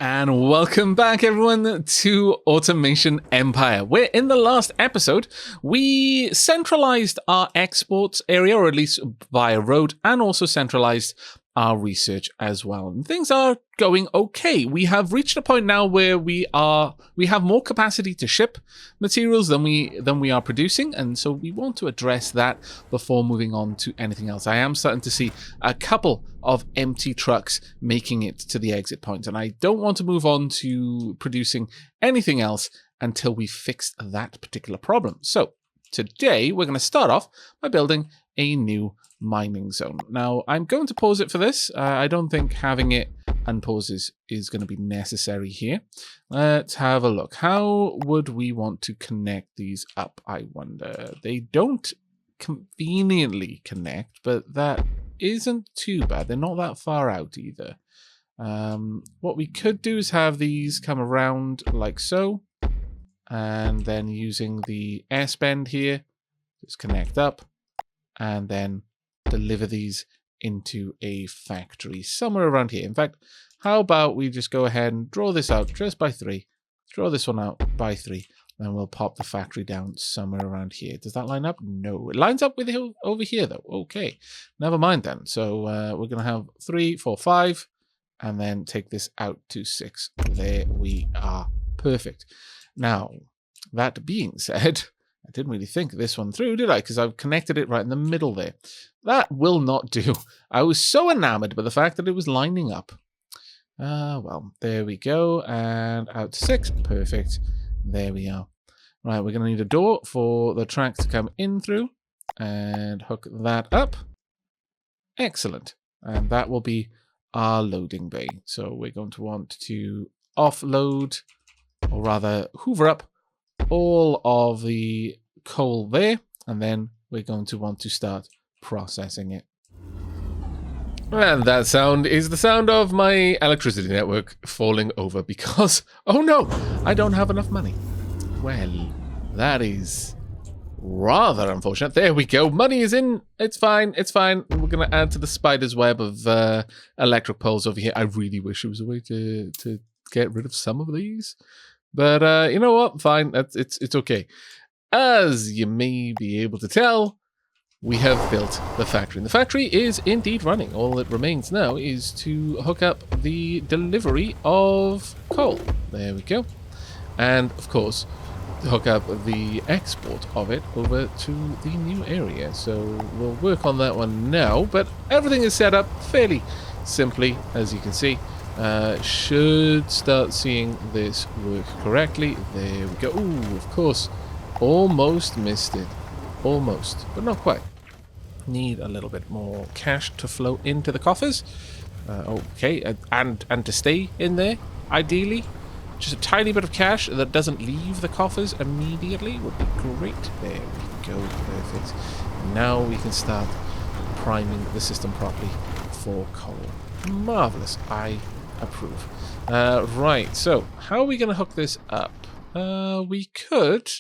And welcome back, everyone, to Automation Empire, where in the last episode, we centralized our exports area, or at least via road, and also centralized our research as well. And things are going okay. We have reached a point now where we have more capacity to ship materials than we are producing, and so we want to address that before moving on to anything else. I am starting to see a couple of empty trucks making it to the exit point, and I don't want to move on to producing anything else until we fix that particular problem. So today we're going to start off by building a new mining zone. Now, I'm going to pause it for this. I don't think having it unpause is going to be necessary here. Let's have a look. How would we want to connect these up, I wonder? They don't conveniently connect, but that isn't too bad. They're not that far out either. What we could do is have these come around like so, and then using the S bend here, just connect up, and then deliver these into a factory somewhere around here. In fact, how about we just go ahead and draw this out just by 3, draw this one out by 3, and we'll pop the factory down somewhere around here. Does that line up? No. It lines up with it over here, though. Okay, never mind then. So we're going to have 3, 4, 5, and then take this out to 6. There we are. Perfect. Now, that being said, I didn't really think this one through, did I? Because I've connected it right in the middle there. That will not do. I was so enamored by the fact that it was lining up. Well, there we go. And out to 6. Perfect. There we are. Right, we're going to need a door for the track to come in through. And hook that up. Excellent. And that will be our loading bay. So we're going to want to offload, or rather hoover up, all of the coal there, and then we're going to want to start processing it. And that sound is the sound of my electricity network falling over because, oh no, I don't have enough money. Well, that is rather unfortunate. There we go. Money is in. It's fine. It's fine. We're going to add to the spider's web of electric poles over here. I really wish there was a way to get rid of some of these. But you know what? Fine. It's okay. As you may be able to tell, we have built the factory. And the factory is indeed running. All that remains now is to hook up the delivery of coal. There we go. And, of course, hook up the export of it over to the new area. So we'll work on that one now. But everything is set up fairly simply, as you can see. Should start seeing this work correctly. There we go. Ooh, of course. Almost missed it. Almost, but not quite. Need a little bit more cash to flow into the coffers. Okay, and to stay in there, ideally. Just a tiny bit of cash that doesn't leave the coffers immediately would be great. There we go. Perfect. Now we can start priming the system properly for coal. Marvelous. I approve. Right, so how are we going to hook this up? We could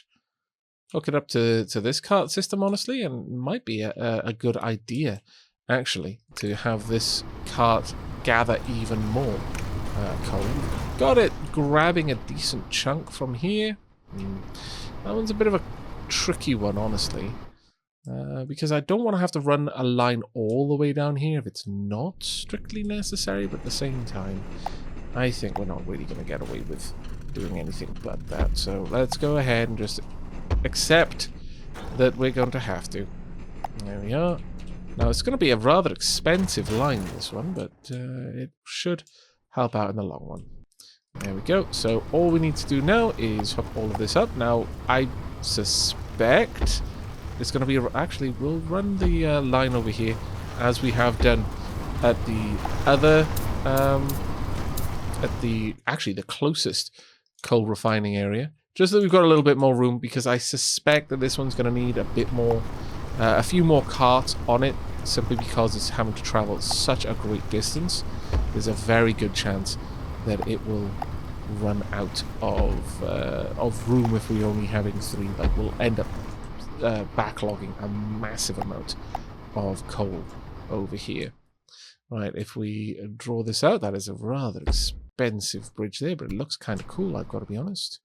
hook it up to this cart system, honestly, and it might be a good idea, actually, to have this cart gather even more coal. Got it grabbing a decent chunk from here. That one's a bit of a tricky one, honestly. Because I don't want to have to run a line all the way down here if it's not strictly necessary, but at the same time, I think we're not really going to get away with doing anything but that. So let's go ahead and just accept that we're going to have to. There we are. Now, it's going to be a rather expensive line, this one, but it should help out in the long run. There we go. So all we need to do now is hook all of this up. Now, I suspect it's going to be... Actually, we'll run the line over here as we have done at the other... actually, the closest coal refining area. Just that we've got a little bit more room, because I suspect that this one's going to need a bit more... a few more carts on it, simply because it's having to travel such a great distance. There's a very good chance that it will run out of room if we're only having 3. Like, we'll end up backlogging a massive amount of coal over here. Right, if we draw this out, that is a rather expensive expensive bridge there, but it looks kind of cool, I've got to be honest.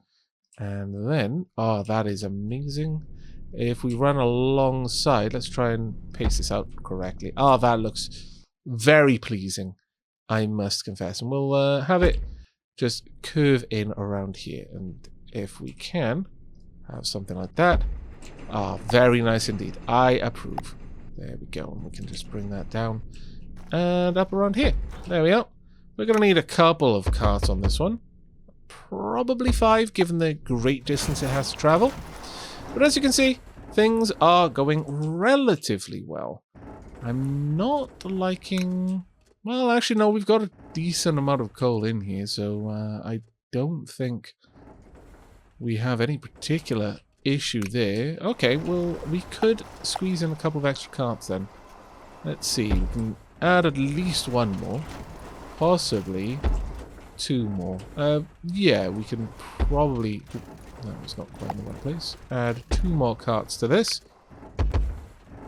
And then, oh, that is amazing. If we run alongside, let's try and pace this out correctly. Oh, that looks very pleasing, I must confess. And we'll have it just curve in around here. And if we can have something like that. Ah, very nice indeed. I approve. There we go. And we can just bring that down and up around here. There we go. We're going to need a couple of carts on this one. Probably 5, given the great distance it has to travel. But as you can see, things are going relatively well. I'm not liking... Well, actually, no, we've got a decent amount of coal in here, so I don't think we have any particular issue there. Okay, well, we could squeeze in a couple of extra carts then. Let's see, we can add at least one more. Possibly 2 more. Yeah, we can probably... No, it's not quite in the right place. Add 2 more carts to this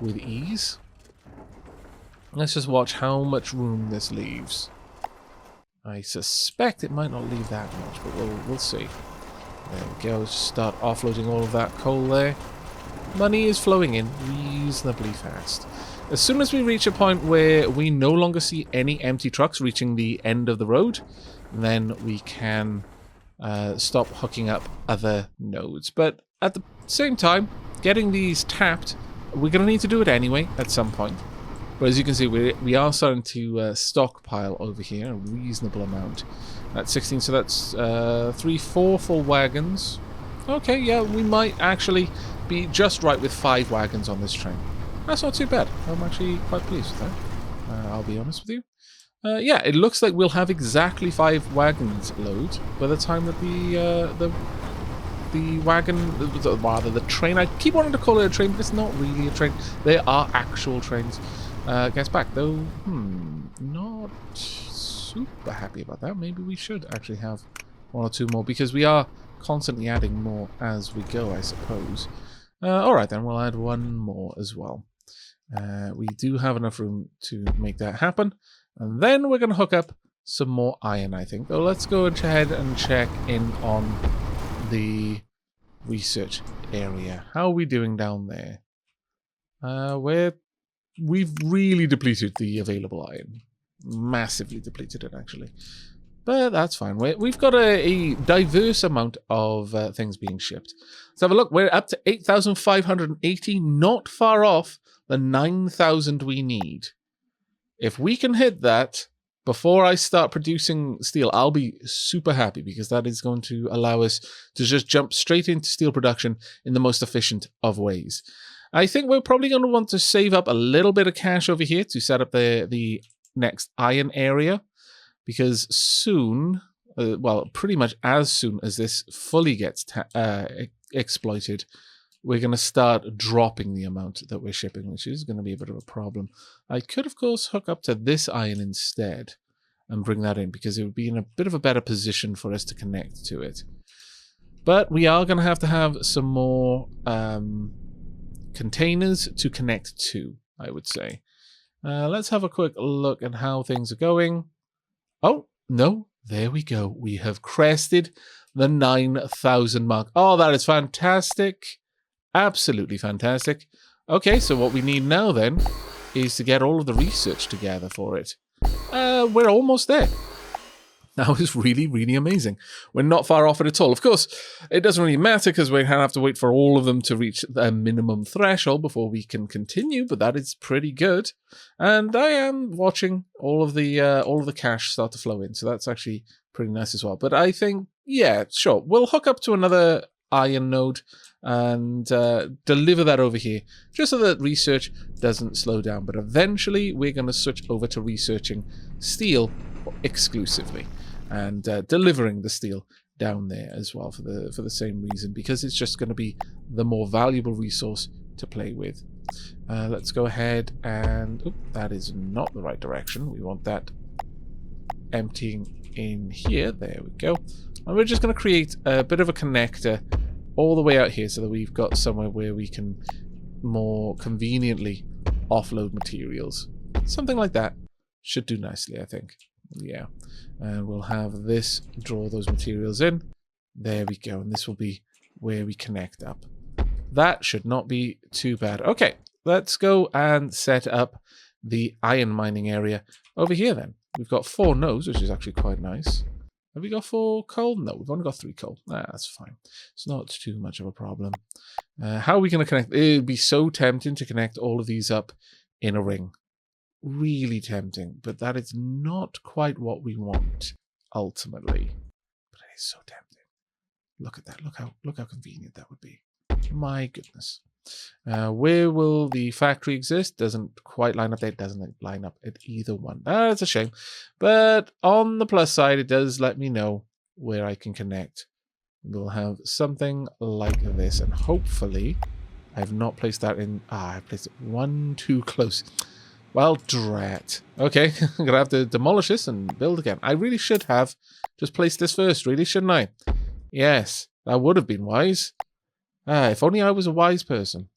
with ease. Let's just watch how much room this leaves. I suspect it might not leave that much, but we'll see. There we go. Just start offloading all of that coal there. Money is flowing in reasonably fast. As soon as we reach a point where we no longer see any empty trucks reaching the end of the road, then we can stop hooking up other nodes. But at the same time, getting these tapped, we're going to need to do it anyway at some point. But as you can see, we are starting to stockpile over here a reasonable amount. That's 16, so that's 4 full wagons. Okay, yeah, we might actually be just right with 5 wagons on this train. That's not too bad. I'm actually quite pleased with that. I'll be honest with you. Yeah, it looks like we'll have exactly 5 wagons load by the time that the wagon, rather the train, I keep wanting to call it a train, but it's not really a train. They are actual trains. Gets back, though, not super happy about that. Maybe we should actually have 1 or 2 more, because we are constantly adding more as we go, I suppose. Alright then, we'll add 1 more as well. We do have enough room to make that happen. And then we're going to hook up some more iron, I think. Though let's go ahead and check in on the research area. How are we doing down there? We've really depleted the available iron. Massively depleted it, actually. But that's fine. We've got a diverse amount of things being shipped. Let's have a look. We're up to 8,580, not far off the 9,000 we need. If we can hit that before I start producing steel, I'll be super happy, because that is going to allow us to just jump straight into steel production in the most efficient of ways. I think we're probably going to want to save up a little bit of cash over here to set up the next iron area, because soon, well, pretty much as soon as this fully gets exploited, we're going to start dropping the amount that we're shipping, which is going to be a bit of a problem. I could, of course, hook up to this iron instead and bring that in, because it would be in a bit of a better position for us to connect to it. But we are going to have some more containers to connect to, I would say. Let's have a quick look at how things are going. Oh, no, there we go. We have crested the 9,000 mark. Oh, that is fantastic. Absolutely fantastic. Okay, so what we need now then is to get all of the research together for it. We're almost there. That was really, really amazing. We're not far off it at all. Of course, it doesn't really matter, because we have to wait for all of them to reach a minimum threshold before we can continue, but that is pretty good. And I am watching all of the cash start to flow in, so that's actually pretty nice as well. But I think, yeah, sure, we'll hook up to another iron node and deliver that over here, just so that research doesn't slow down. But eventually, we're going to switch over to researching steel exclusively, and delivering the steel down there as well for the same reason, because it's just going to be the more valuable resource to play with. Let's go ahead and... Oh, that is not the right direction. We want that emptying in here. There we go. And we're just going to create a bit of a connector all the way out here, so that we've got somewhere where we can more conveniently offload materials. Something like that should do nicely, I think. Yeah. And we'll have this draw those materials in. There we go. And this will be where we connect up. That should not be too bad. Okay, let's go and set up the iron mining area over here then. We've got 4 nodes, which is actually quite nice. Have we got 4 coal? No, we've only got 3 coal. That's fine. It's not too much of a problem. How are we going to connect? It would be so tempting to connect all of these up in a ring. Really tempting, but that is not quite what we want ultimately. But it is so tempting. Look at that. Look how convenient that would be. My goodness. Where will the factory exist? Doesn't quite line up there. It doesn't line up at either one. That's a shame. But on the plus side, it does let me know where I can connect. We'll have something like this. And hopefully, I have not placed that in. I placed it one too close. Well, drat. Okay, I'm going to have to demolish this and build again. I really should have just placed this first, really, shouldn't I? Yes, that would have been wise. If only I was a wise person.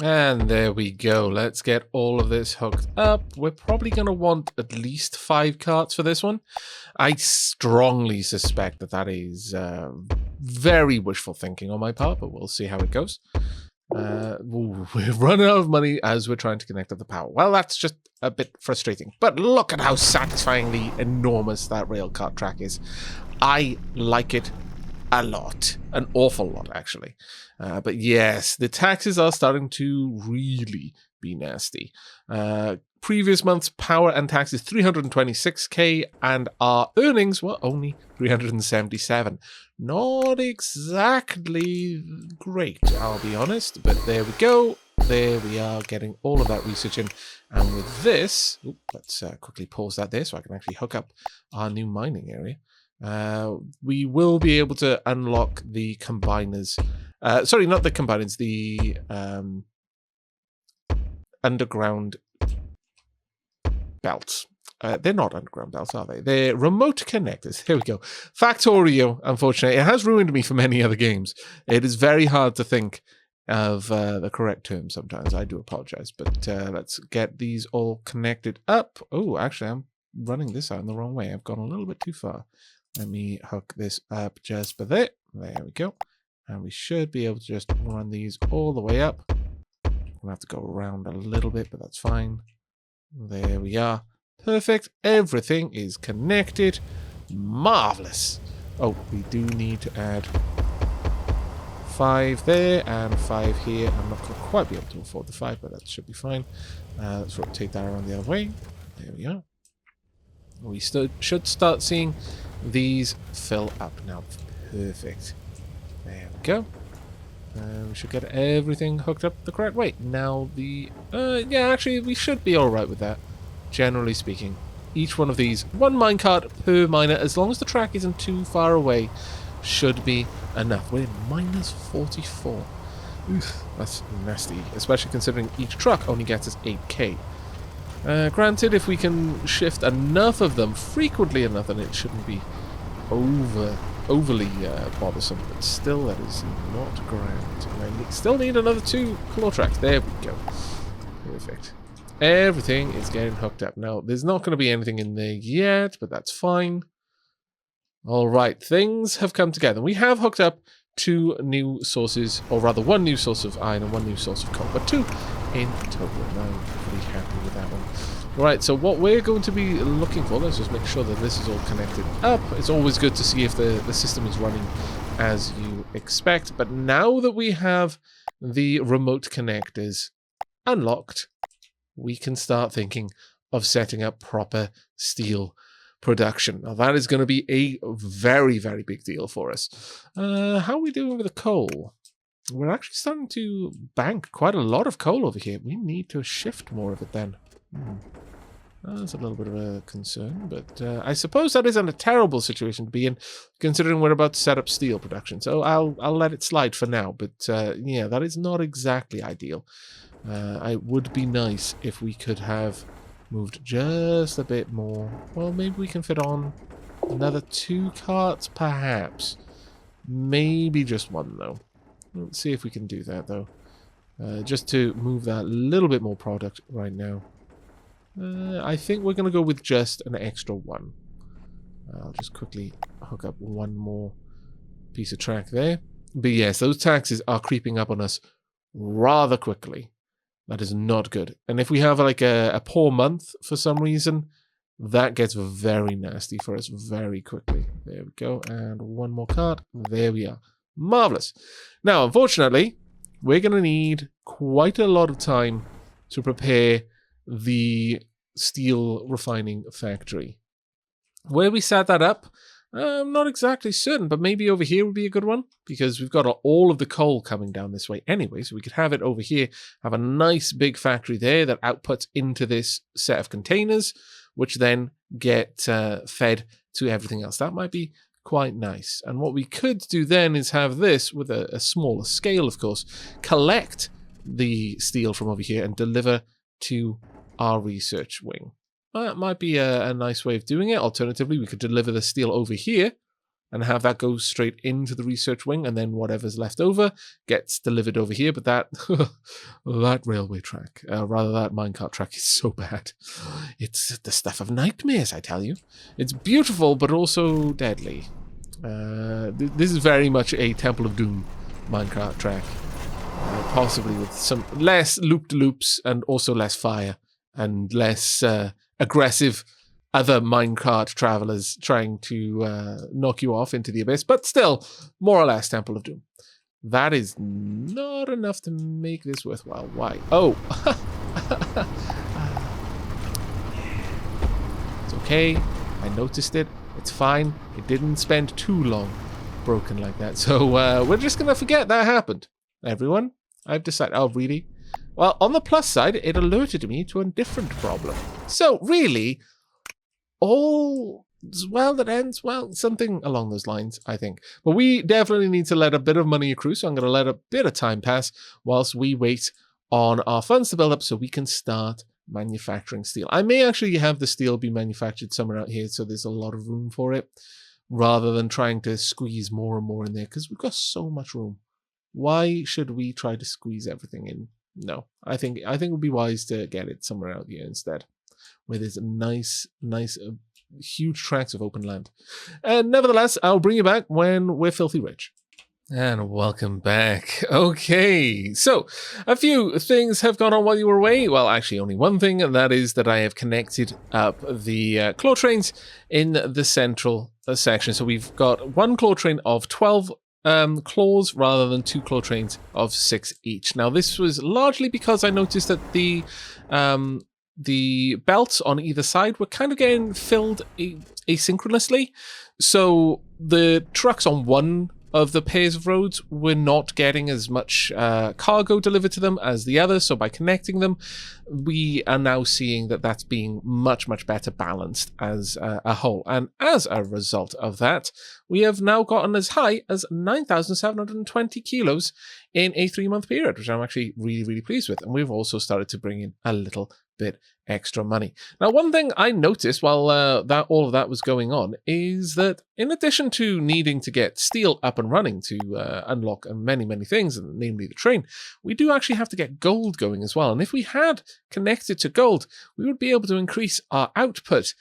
And there we go. Let's get all of this hooked up. We're probably going to want at least 5 carts for this one. I strongly suspect that that is very wishful thinking on my part, but we'll see how it goes. We're running out of money as we're trying to connect up the power. Well, that's just a bit frustrating. But look at how satisfyingly enormous that rail cart track is. I like it a lot. An awful lot, actually. But yes, the taxes are starting to really be nasty. Previous month's power and taxes 326k, and our earnings were only 377. Not exactly great, I'll be honest, but there we go. There we are, getting all of that research in. And with this, let's quickly pause that there so I can actually hook up our new mining area. We will be able to unlock the combiners. Sorry, not the combiners, the underground belts. They're not underground belts, are they? They're remote connectors. Here we go. Factorio, unfortunately. It has ruined me for many other games. It is very hard to think of the correct term sometimes. I do apologize. But let's get these all connected up. Oh, actually, I'm running this out in the wrong way. I've gone a little bit too far. Let me hook this up just by there. There we go. And we should be able to just run these all the way up. I'm going to have to go around a little bit, but that's fine. There we are. Perfect. Everything is connected. Marvelous. Oh, we do need to add 5 there and 5 here. I'm not going to quite be able to afford the 5, but that should be fine. Let's rotate that around the other way. There we are. We should start seeing these fill up now. Perfect. There we go. We should get everything hooked up the correct way. Now yeah, actually we should be alright with that. Generally speaking. Each one of these, 1 minecart per miner, as long as the track isn't too far away, should be enough. We're minus 44. Oof, that's nasty. Especially considering each truck only gets us 8k. Granted, if we can shift enough of them frequently enough, then it shouldn't be overly bothersome, but still that is not grand. I still need another 2 claw tracks. There we go. Perfect. Everything is getting hooked up. Now, there's not going to be anything in there yet, but that's fine. Alright, things have come together. We have hooked up 2 new sources, or rather 1 new source of iron and 1 new source of coal, but 2 in total. And I'm pretty happy with that one. Right, so what we're going to be looking for, let's just make sure that this is all connected up. It's always good to see if the system is running as you expect. But now that we have the remote connectors unlocked, we can start thinking of setting up proper steel production. Now, that is going to be a very, very big deal for us. How are we doing with the coal? We're actually starting to bank quite a lot of coal over here. We need to shift more of it then. That's a little bit of a concern, but I suppose that isn't a terrible situation to be in, considering we're about to set up steel production. So I'll let it slide for now, but yeah, that is not exactly ideal. It would be nice if we could have moved just a bit more. Well, maybe we can fit on another 2 carts, perhaps. Maybe just 1, though. Let's see if we can do that, though. Just to move that little bit more product right now. I think we're going to go with just an extra one. I'll just quickly hook up one more piece of track there. But yes, those taxes are creeping up on us rather quickly. That is not good. And if we have like a poor month for some reason, that gets very nasty for us very quickly. There we go. And one more card. There we are. Marvelous. Now, unfortunately, we're going to need quite a lot of time to prepare the steel refining factory. Where we set that up, I'm not exactly certain, but maybe over here would be a good one, because we've got all of the coal coming down this way anyway, so we could have it over here, have a nice big factory there that outputs into this set of containers, which then get fed to everything else. That might be quite nice. And what we could do then is have this, with a smaller scale, of course, collect the steel from over here and deliver to our research wing. That might be a nice way of doing it. Alternatively, we could deliver the steel over here and have that go straight into the research wing, and then whatever's left over gets delivered over here. But that that railway track, rather that minecart track, is so bad. It's the stuff of nightmares, I tell you. It's beautiful, but also deadly. This is very much a Temple of Doom minecart track. Possibly with some less loop-de-loops and also less fire and less aggressive other minecart travelers trying to knock you off into the abyss, but still, more or less Temple of Doom. That is not enough to make this worthwhile. Why? Oh! It's okay. I noticed it. It's fine. It didn't spend too long broken like that. So we're just going to forget that happened. Everyone, I've decided... Oh, really? Well, on the plus side, it alerted me to a different problem. So, really, all's well that ends well, something along those lines, I think. But we definitely need to let a bit of money accrue, so I'm going to let a bit of time pass whilst we wait on our funds to build up so we can start manufacturing steel. I may actually have the steel be manufactured somewhere out here so there's a lot of room for it, rather than trying to squeeze more and more in there, because we've got so much room. Why should we try to squeeze everything in? No, I think it would be wise to get it somewhere out here instead, where there's a nice, huge tracts of open land. And nevertheless, I'll bring you back when we're filthy rich. And welcome back. Okay, so a few things have gone on while you were away. Well, actually only one thing, and that is that I have connected up the claw trains in the central section. So we've got one claw train of 12 claws rather than 2 claw trains of 6 each. Now, this was largely because I noticed that the belts on either side were kind of getting filled asynchronously. So the trucks on one of the pairs of roads were not getting as much cargo delivered to them as the other. So by connecting them, we are now seeing that that's being much, much better balanced as a whole. And as a result of that, we have now gotten as high as 9,720 kilos in a 3-month period, which I'm actually really, really pleased with. And we've also started to bring in a little bit extra money. Now, one thing I noticed while all of that was going on is that in addition to needing to get steel up and running to unlock many, many things, namely the train, we do actually have to get gold going as well. And if we had connected to gold, we would be able to increase our output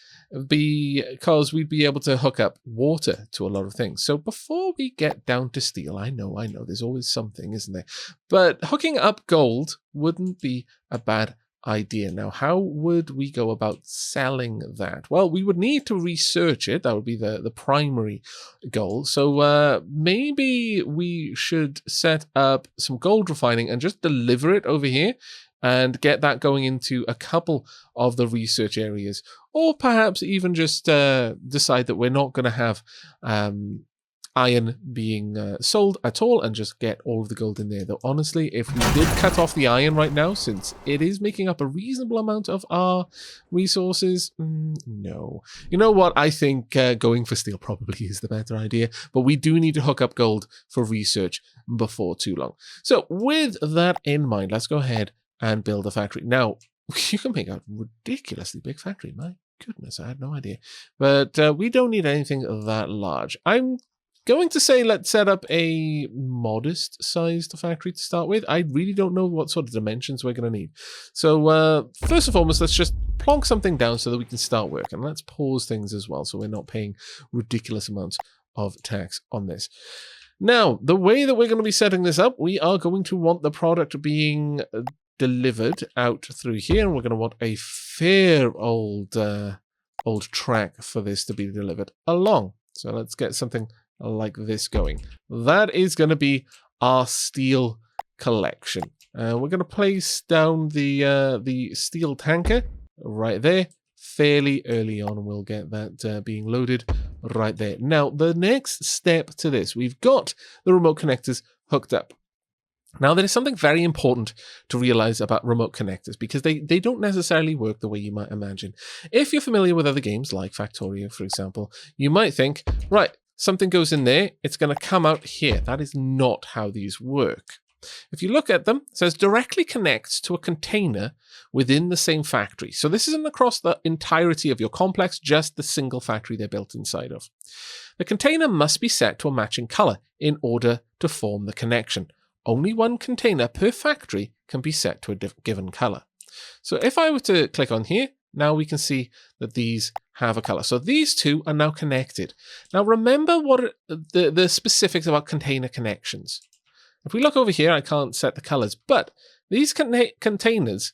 because we'd be able to hook up water to a lot of things. So before we get down to steel, I know, there's always something, isn't there? But hooking up gold wouldn't be a bad idea. Now, how would we go about selling that? Well, we would need to research it. That would be the primary goal. So maybe we should set up some gold refining and just deliver it over here and get that going into a couple of the research areas. Or perhaps even just decide that we're not going to have iron being sold at all and just get all of the gold in there. Though honestly, if we did cut off the iron right now, since it is making up a reasonable amount of our resources, no. You know what? I think going for steel probably is the better idea, but we do need to hook up gold for research before too long. So with that in mind, let's go ahead and build a factory. Now, you can make a ridiculously big factory. My goodness, I had no idea. But we don't need anything that large. I'm going to say let's set up a modest sized factory to start with. I really don't know what sort of dimensions we're going to need. So first and foremost, let's just plonk something down so that we can start work. And let's pause things as well so we're not paying ridiculous amounts of tax on this. Now, the way that we're going to be setting this up, we are going to want the product being delivered out through here, and we're going to want a fair old track for this to be delivered along. So let's get something like this going. That is going to be our steel collection. We're going to place down the steel tanker right there fairly early on, and we'll get that being loaded right there. Now, the next step to this, we've got the remote connectors hooked up. Now, there is something very important to realize about remote connectors because they don't necessarily work the way you might imagine. If you're familiar with other games like Factorio, for example, you might think, right, something goes in there, it's going to come out here. That is not how these work. If you look at them, it says directly connects to a container within the same factory. So this isn't across the entirety of your complex, just the single factory they're built inside of. The container must be set to a matching color in order to form the connection. Only one container per factory can be set to a given color. So if I were to click on here, now we can see that these have a color. So these two are now connected. Now remember what the specifics about container connections. If we look over here, I can't set the colors, but these containers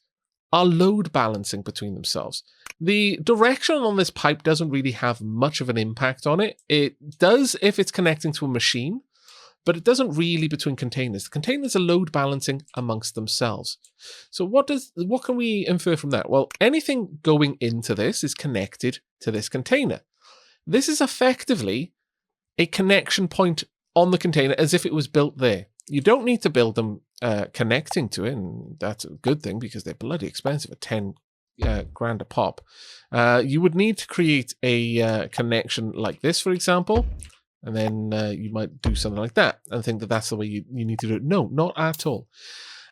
are load balancing between themselves. The direction on this pipe doesn't really have much of an impact on it. It does if it's connecting to a machine, but it doesn't really between containers. The containers are load balancing amongst themselves. So what can we infer from that? Well, anything going into this is connected to this container. This is effectively a connection point on the container as if it was built there. You don't need to build them connecting to it, and that's a good thing because they're bloody expensive at 10 grand a pop. You would need to create a connection like this, for example, and then you might do something like that and think that that's the way you need to do it. No, not at all.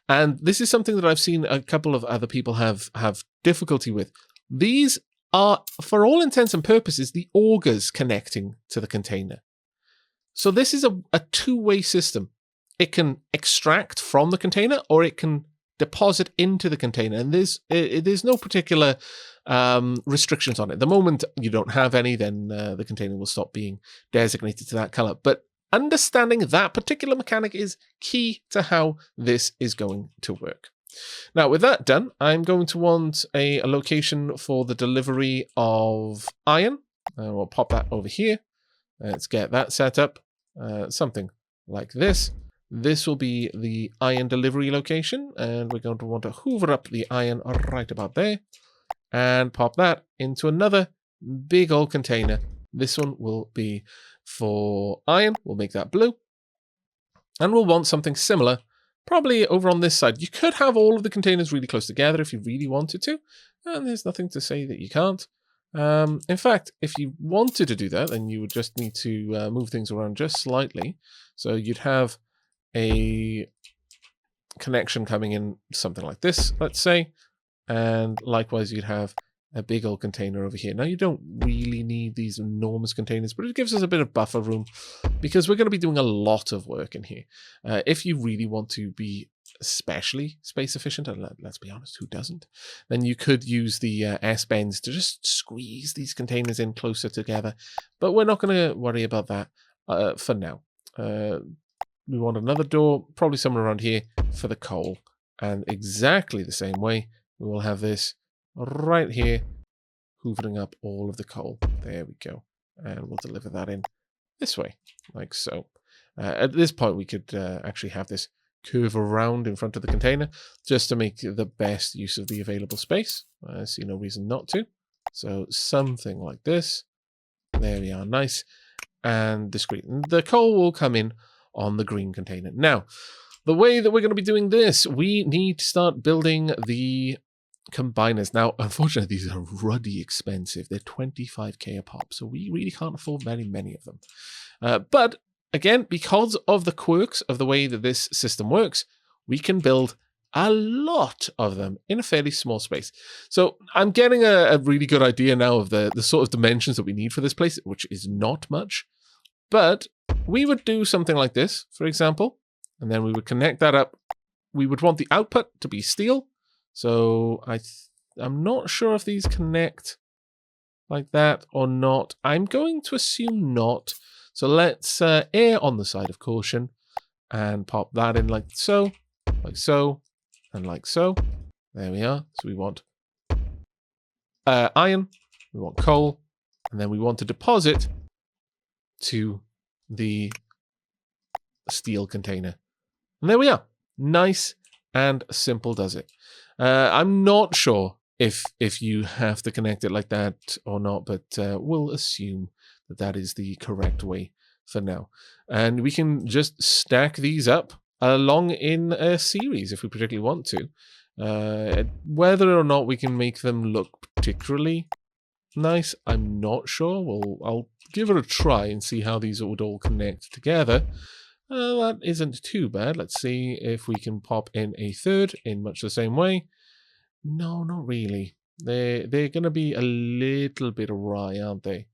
And this is something that I've seen a couple of other people have difficulty with. These are, for all intents and purposes, the augers connecting to the container. So this is a two-way system. It can extract from the container or it can deposit into the container. And there's no particular restrictions on it. The moment you don't have any, then the container will stop being designated to that color. But understanding that particular mechanic is key to how this is going to work. Now, with that done, I'm going to want a location for the delivery of iron. We'll pop that over here. Let's get that set up. Something like this. This will be the iron delivery location, and we're going to want to hoover up the iron right about there and pop that into another big old container. This one will be for iron. We'll make that blue. And we'll want something similar, probably over on this side. You could have all of the containers really close together if you really wanted to, and there's nothing to say that you can't. In fact, if you wanted to do that, then you would just need to move things around just slightly. So you'd have a connection coming in something like this, let's say, and likewise you'd have a big old container over here. Now you don't really need these enormous containers, but it gives us a bit of buffer room because we're going to be doing a lot of work in here. If you really want to be especially space efficient, and let's be honest, who doesn't, then you could use the S-bends to just squeeze these containers in closer together, but we're not going to worry about that for now. We want another door, probably somewhere around here, for the coal. And exactly the same way, we will have this right here, hoovering up all of the coal. There we go. And we'll deliver that in this way, like so. At this point, we could actually have this curve around in front of the container, just to make the best use of the available space. I see no reason not to. So something like this. There we are, nice and discreet. And the coal will come in on the green container. Now, the way that we're going to be doing this, we need to start building the combiners. Now, unfortunately, these are ruddy expensive. They're 25k a pop, so we really can't afford very many of them. But again, because of the quirks of the way that this system works, we can build a lot of them in a fairly small space. So I'm getting a really good idea now of the sort of dimensions that we need for this place, which is not much. But we would do something like this, for example, and then we would connect that up. We would want the output to be steel. So I'm not sure if these connect like that or not. I'm going to assume not. So let's err on the side of caution and pop that in like so, and like so. There we are. So we want iron, we want coal, and then we want to deposit to the steel container. And there we are. Nice and simple does it. I'm not sure if you have to connect it like that or not, but we'll assume that that is the correct way for now. And we can just stack these up along in a series if we particularly want to. Whether or not we can make them look particularly nice, I'm not sure. I'll give it a try and see how these would all connect together. That isn't too bad. Let's see if we can pop in a third in much the same way. No, not really. They're going to be a little bit awry, aren't they?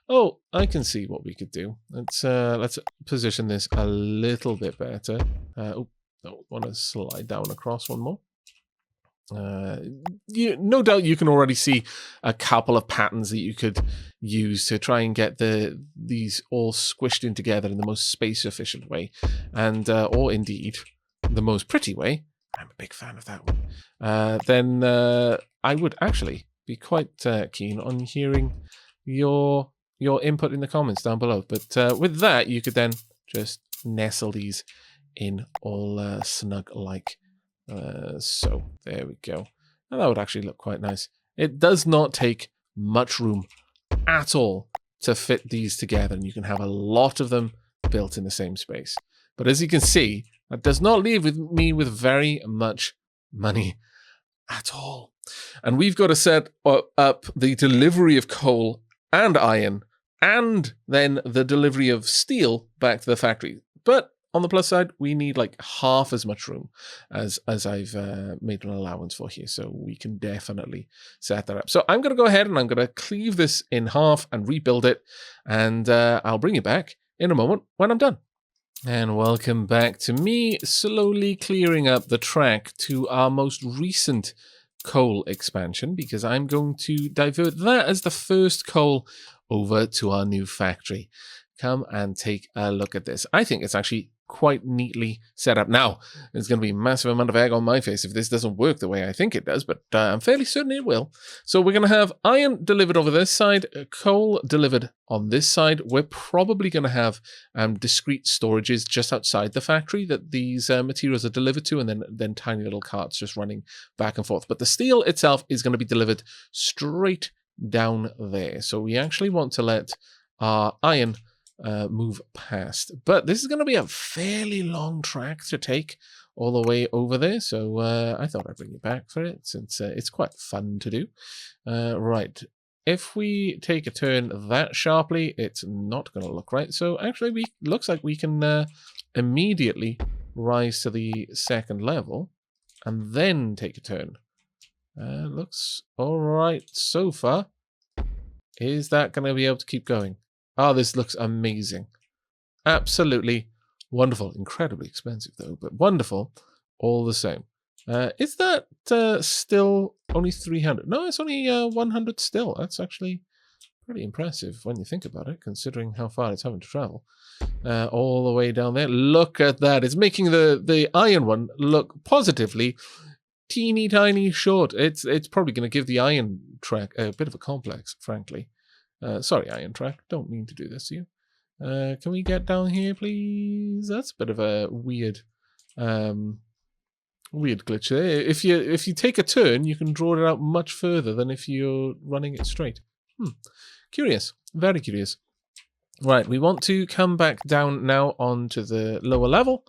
Oh, I can see what we could do. Let's position this a little bit better. Oh, want to slide down across one more. No doubt you can already see a couple of patterns that you could use to try and get these all squished in together in the most space efficient way, and or indeed the most pretty way. I'm a big fan of that one. Then I would actually be quite keen on hearing your input in the comments down below. But with that, you could then just nestle these in all snug like. So there we go. And that would actually look quite nice. It does not take much room at all to fit these together, and you can have a lot of them built in the same space. But as you can see, that does not leave me with very much money at all. And we've got to set up the delivery of coal and iron, and then the delivery of steel back to the factory. But on the plus side, we need like half as much room as I've made an allowance for here. So we can definitely set that up. So I'm going to go ahead and I'm going to cleave this in half and rebuild it. And I'll bring you back in a moment when I'm done. And welcome back to me slowly clearing up the track to our most recent coal expansion, because I'm going to divert that as the first coal over to our new factory. Come and take a look at this. I think it's actually quite neatly set up. Now, there's going to be a massive amount of egg on my face if this doesn't work the way I think it does, but I'm fairly certain it will. So we're going to have iron delivered over this side, coal delivered on this side. We're probably going to have discrete storages just outside the factory that these materials are delivered to, and then tiny little carts just running back and forth. But the steel itself is going to be delivered straight down there. So we actually want to let our iron move past, but this is going to be a fairly long track to take all the way over there, so I thought I'd bring you back for it since it's quite fun to do. Right, if we take a turn that sharply, it's not going to look right, so actually looks like we can immediately rise to the second level and then take a turn. Looks all right so far. Is that going to be able to keep going? Oh, this looks amazing. Absolutely wonderful. Incredibly expensive, though, but wonderful all the same. Is that still only 300? No, it's only 100 still. That's actually pretty impressive when you think about it, considering how far it's having to travel. All the way down there. Look at that. It's making the iron one look positively teeny tiny short. It's probably going to give the iron track a bit of a complex, frankly. Sorry, Iron Track. Don't mean to do this to you. Can we get down here, please? That's a bit of a weird glitch there. If you take a turn, you can draw it out much further than if you're running it straight. Curious. Very curious. Right, we want to come back down now onto the lower level.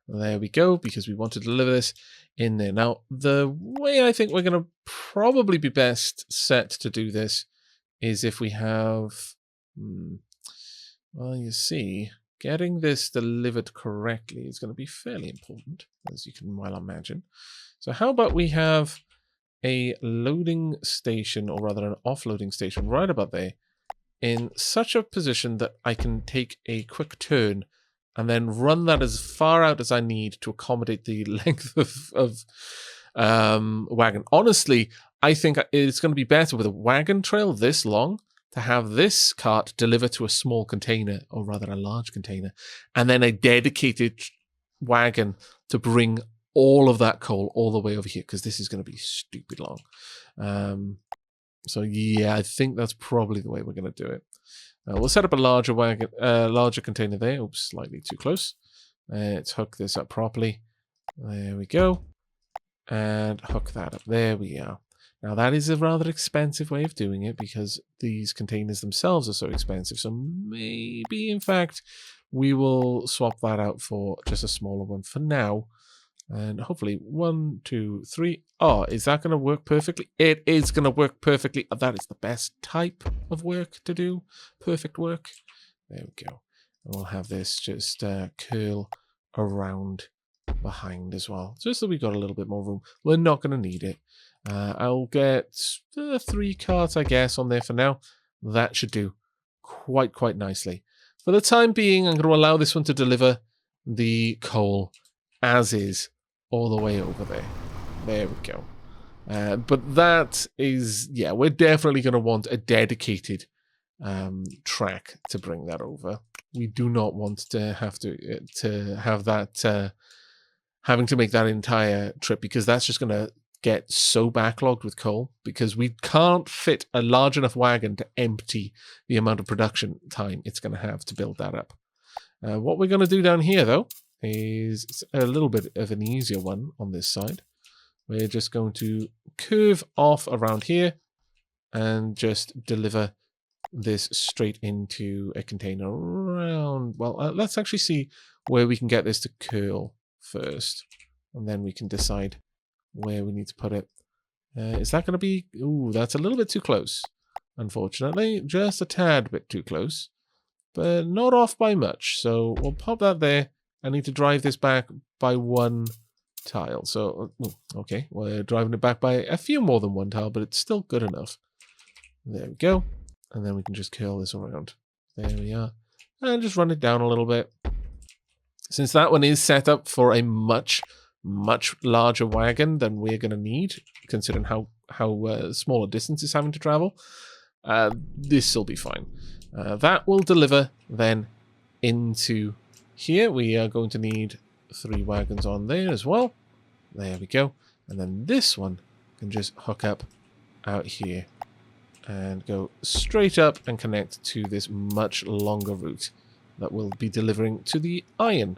There we go, because we want to deliver this in there. Now, the way I think we're going to probably be best set to do this is if we have, well, you see, getting this delivered correctly is going to be fairly important, as you can well imagine. So how about we have a loading station, or rather an offloading station right about there, in such a position that I can take a quick turn and then run that as far out as I need to accommodate the length of wagon. Honestly, I think it's going to be better with a wagon trail this long to have this cart deliver to a small container, or rather a large container, and then a dedicated wagon to bring all of that coal all the way over here, because this is going to be stupid long. So yeah, I think that's probably the way we're going to do it. We'll set up a larger wagon, larger container there. Oops, slightly too close. Let's hook this up properly. There we go. And hook that up. There we are. Now that is a rather expensive way of doing it because these containers themselves are so expensive. So maybe, in fact, we will swap that out for just a smaller one for now. And hopefully 1, 2, 3. Oh, is that going to work perfectly? It is going to work perfectly. That is the best type of work to do. Perfect work. There we go. And we'll have this just curl around behind as well, just so we got a little bit more room. We're not going to need it. I'll get 3 carts, I guess, on there for now. That should do quite nicely. For the time being, I'm going to allow this one to deliver the coal as is all the way over there. There we go. But that is, yeah, we're definitely going to want a dedicated track to bring that over. We do not want to have that having to make that entire trip, because that's just going to get so backlogged with coal, because we can't fit a large enough wagon to empty the amount of production time it's going to have to build that up. What we're going to do down here, though, is a little bit of an easier one on this side. We're just going to curve off around here and just deliver this straight into a container around. Well, let's actually see where we can get this to curl first, and then we can decide where we need to put it. Is that going to be... Ooh, that's a little bit too close, unfortunately. Just a tad bit too close, but not off by much. So we'll pop that there. I need to drive this back by 1 tile. So, okay, we're driving it back by a few more than 1 tile, but it's still good enough. There we go. And then we can just curl this around. There we are. And just run it down a little bit. Since that one is set up for a much larger wagon than we're going to need, considering how small a distance it's having to travel, this will be fine. That will deliver then into here. We are going to need 3 wagons on there as well. There we go. And then this one can just hook up out here and go straight up and connect to this much longer route that will be delivering to the iron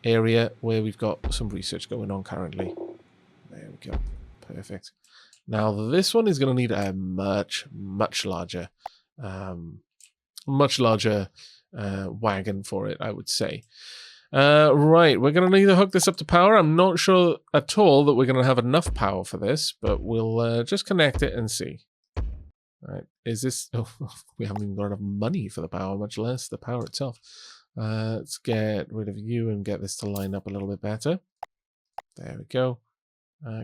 area where we've got some research going on currently. There we go. Perfect. Now this one is going to need a much larger wagon for it, I would say. Right, we're going to need to hook this up to power. I'm not sure at all that we're going to have enough power for this, but we'll just connect it and see. All right, is this... Oh, we haven't even got enough money for the power, much less the power itself. Let's get rid of you and get this to line up a little bit better. There we go.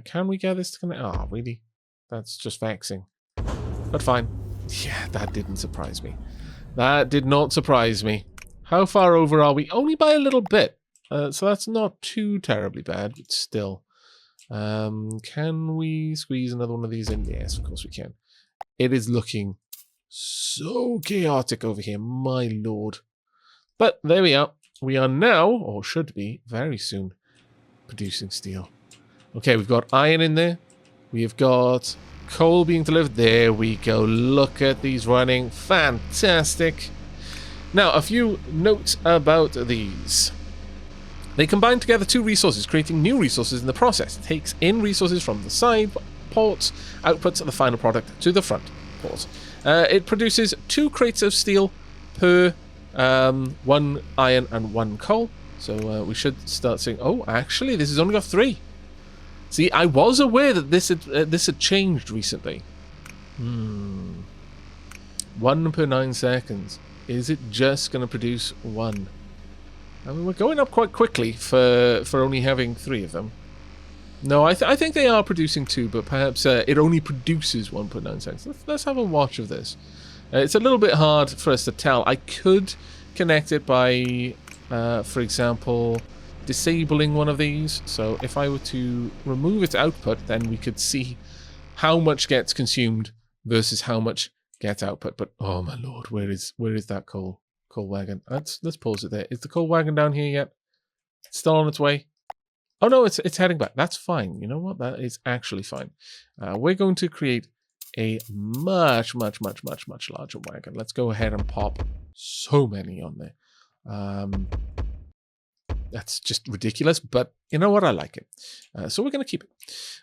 Can we get this to connect? Oh, really? That's just vexing. But fine. Yeah, that didn't surprise me. That did not surprise me. How far over are we? Only by a little bit. So that's not too terribly bad, but still. Can we squeeze another one of these in? Yes, of course we can. It is looking so chaotic over here, my lord. But there we are. We are now, or should be, very soon, producing steel. Okay, we've got iron in there. We've got coal being delivered. There we go. Look at these running. Fantastic. Now, a few notes about these. They combine together 2 resources, creating new resources in the process. It takes in resources from the side ports, outputs the final product to the front port. It produces 2 crates of steel per 1 iron and 1 coal. So we should start seeing... Oh, actually, this has only got 3. See, I was aware that this had changed recently. 1 per 9 seconds. Is it just going to produce 1? I mean, we're going up quite quickly for only having 3 of them. No, I think they are producing 2, but perhaps it only produces 1 per 9 seconds. Let's have a watch of this. It's a little bit hard for us to tell. I could connect it by, for example, disabling one of these. So if I were to remove its output, then we could see how much gets consumed versus how much gets output. But oh my lord, where is that coal wagon? Let's pause it there. Is the coal wagon down here yet? It's still on its way. Oh no, it's heading back. That's fine. You know what? That is actually fine. We're going to create a much larger wagon. Let's go ahead and pop so many on there. That's just ridiculous, but you know what? I like it. So we're going to keep it.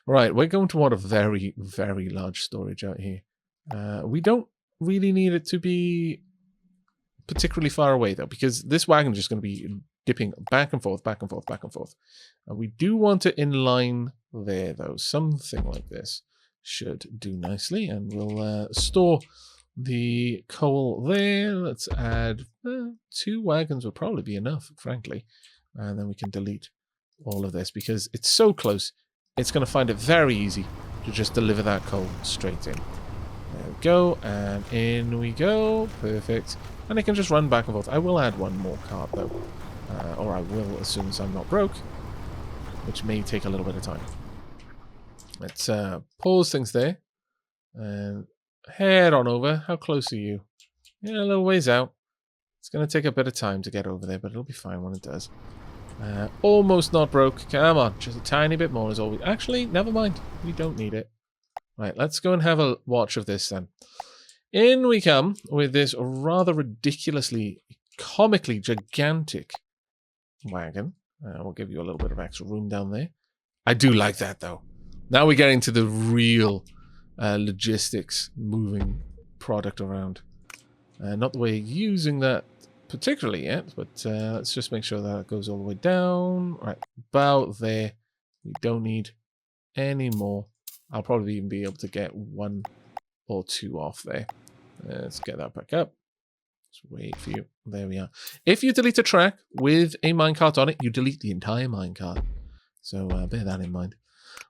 Right, we're going to want a very large storage out here. We don't really need it to be particularly far away, though, because this wagon is just going to be dipping back and forth. We do want it in line there, though. Something like this should do nicely, and we'll store the coal there. Let's add 2 wagons would probably be enough, frankly. And then we can delete all of this because it's so close. It's going to find it very easy to just deliver that coal straight in. There we go, and in we go. Perfect. And it can just run back and forth. I will add one more cart, though. Or I will as soon as I'm not broke, which may take a little bit of time. Let's pause things there and head on over. How close are you? Yeah, a little ways out. It's going to take a bit of time to get over there, but it'll be fine when it does. Almost not broke. Come on, just a tiny bit more is all we... Actually, never mind. We don't need it. Right, let's go and have a watch of this then. In we come with this rather ridiculously, comically gigantic wagon. We'll give you a little bit of extra room down there. I do like that, though. Now we're getting to the real logistics, moving product around. Not the way you're using that particularly yet, but let's just make sure that it goes all the way down. Right, about there. We don't need any more. I'll probably even be able to get 1 or 2 off there. Let's get that back up. Let's wait for you. There we are. If you delete a track with a minecart on it, you delete the entire minecart. So bear that in mind.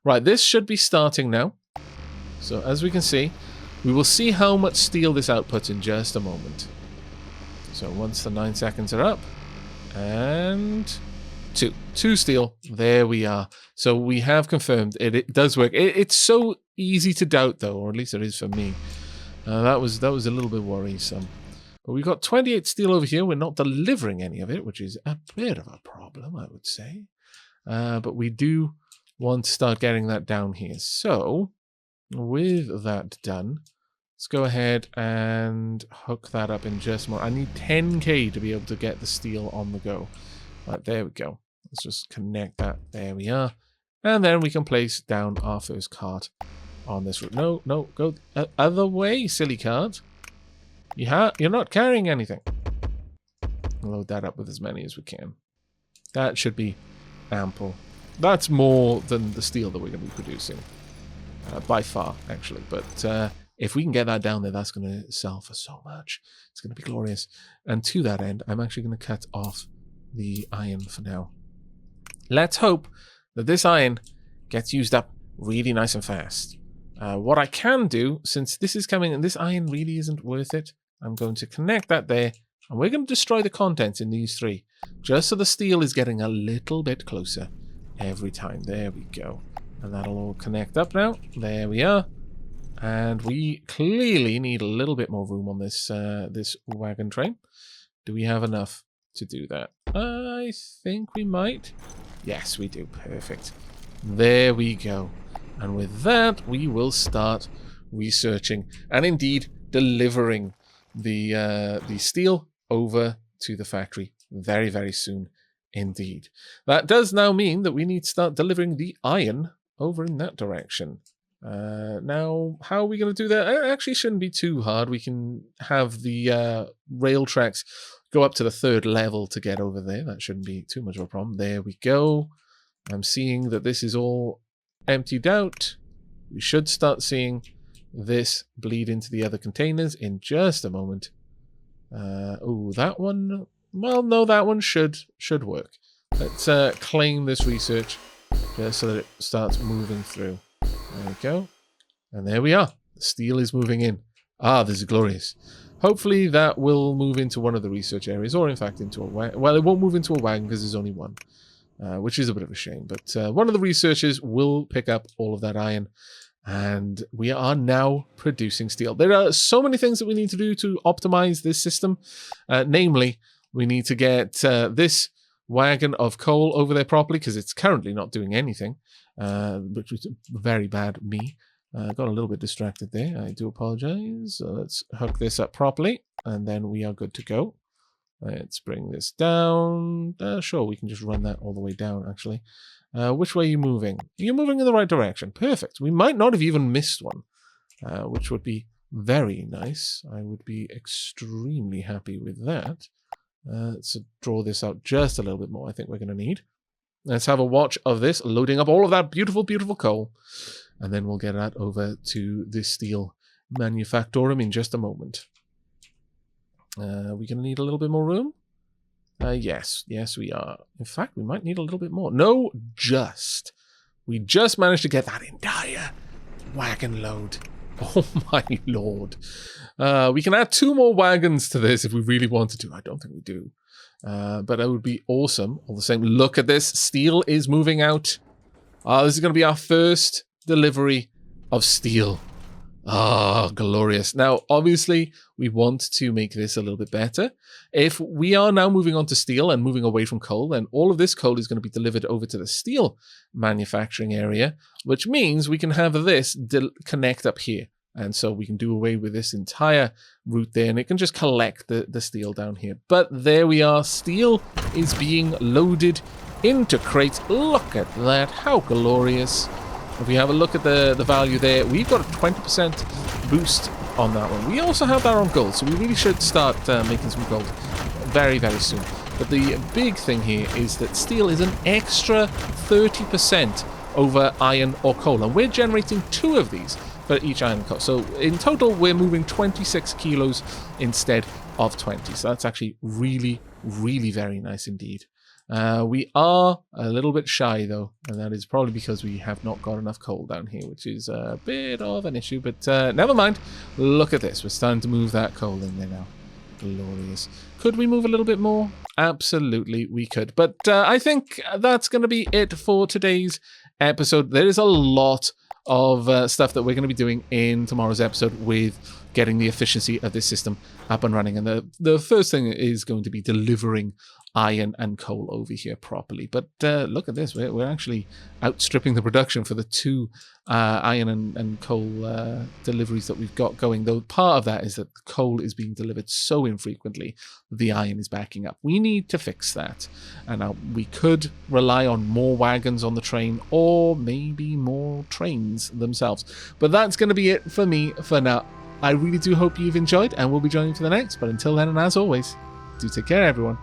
Right, this should be starting now. So as we can see, we will see how much steel this outputs in just a moment. So once the 9 seconds are up, and 2 steel. There we are. So we have confirmed it does work. It's so easy to doubt, though, or at least it is for me. That was a little bit worrisome. But we've got 28 steel over here. We're not delivering any of it, which is a bit of a problem, I would say. But we do want to start getting that down here. So with that done, let's go ahead and hook that up in just more. I need 10k to be able to get the steel on the go. Right, there we go. Let's just connect that. There we are. And then we can place down our first cart on this route. No, go the other way, silly cart. You're not carrying anything. Load that up with as many as we can. That should be ample. That's more than the steel that we're going to be producing. By far, actually. But if we can get that down there, that's going to sell for so much. It's going to be glorious. And to that end, I'm actually going to cut off the iron for now. Let's hope that this iron gets used up really nice and fast. What I can do, since this is coming and this iron really isn't worth it, I'm going to connect that there, and we're going to destroy the contents in these 3, just so the steel is getting a little bit closer every time. There we go. And that'll all connect up now. There we are. And we clearly need a little bit more room on this this wagon train. Do we have enough to do that? I think we might. Yes, we do. Perfect. There we go. And with that, we will start researching and indeed delivering the steel over to the factory very, very soon indeed. That does now mean that we need to start delivering the iron over in that direction. Now, how are we going to do that? It actually shouldn't be too hard. We can have the rail tracks go up to the 3rd level to get over there. That shouldn't be too much of a problem. There we go. I'm seeing that this is all emptied out. We should start seeing this bleed into the other containers in just a moment. Oh, that one... Well, no, that one should work. Let's claim this research just so that it starts moving through. There we go. And there we are. The steel is moving in. Ah, this is glorious. Hopefully that will move into one of the research areas, or in fact into a wagon. Well, it won't move into a wagon because there's only one, which is a bit of a shame. But one of the researchers will pick up all of that iron, and we are now producing steel. There are so many things that we need to do to optimize this system. Namely, we need to get this wagon of coal over there properly, because it's currently not doing anything, which was very bad me. Got a little bit distracted there. I do apologize. So let's hook this up properly, and then we are good to go. Let's bring this down. Sure, we can just run that all the way down, actually. Which way are you moving? You're moving in the right direction. Perfect. We might not have even missed one, which would be very nice. I would be extremely happy with that. Let's draw this out just a little bit more. I think we're going to need. Let's have a watch of this, loading up all of that beautiful, beautiful coal. And then we'll get that over to the steel manufactorum in just a moment. We're going to need a little bit more room? Yes, we are. In fact, we might need a little bit more. No, just. We just managed to get that entire wagon load. Oh my lord. We can add 2 more wagons to this if we really wanted to. I don't think we do. But that would be awesome. All the same, look at this. Steel is moving out. This is going to be our first delivery of steel. Ah, glorious. Now, obviously, we want to make this a little bit better. If we are now moving on to steel and moving away from coal, then all of this coal is going to be delivered over to the steel manufacturing area, which means we can have this connect up here. And so we can do away with this entire route there, and it can just collect the steel down here. But there we are. Steel is being loaded into crates. Look at that. How glorious. If we have a look at the value there, we've got a 20% boost on that one. We also have that on gold, so we really should start making some gold very, very soon. But the big thing here is that steel is an extra 30% over iron or coal, and we're generating 2 of these for each iron and coal. So in total, we're moving 26 kilos instead of 20. So that's actually really, really very nice indeed. We are a little bit shy though, and that is probably because we have not got enough coal down here, which is a bit of an issue, but never mind. Look at this. We're starting to move that coal in there now. Glorious. Could we move a little bit more? Absolutely, we could. But I think that's going to be it for today's episode. There is a lot of stuff that we're going to be doing in tomorrow's episode with getting the efficiency of this system up and running. And the first thing is going to be delivering iron and coal over here properly. But look at this. We're actually outstripping the production for the 2 iron and coal deliveries that we've got going. Though part of that is that the coal is being delivered so infrequently, the iron is backing up. We need to fix that. And we could rely on more wagons on the train, or maybe more trains themselves. But that's going to be it for me for now. I really do hope you've enjoyed, and we'll be joining for the next. But until then, and as always, do take care, everyone.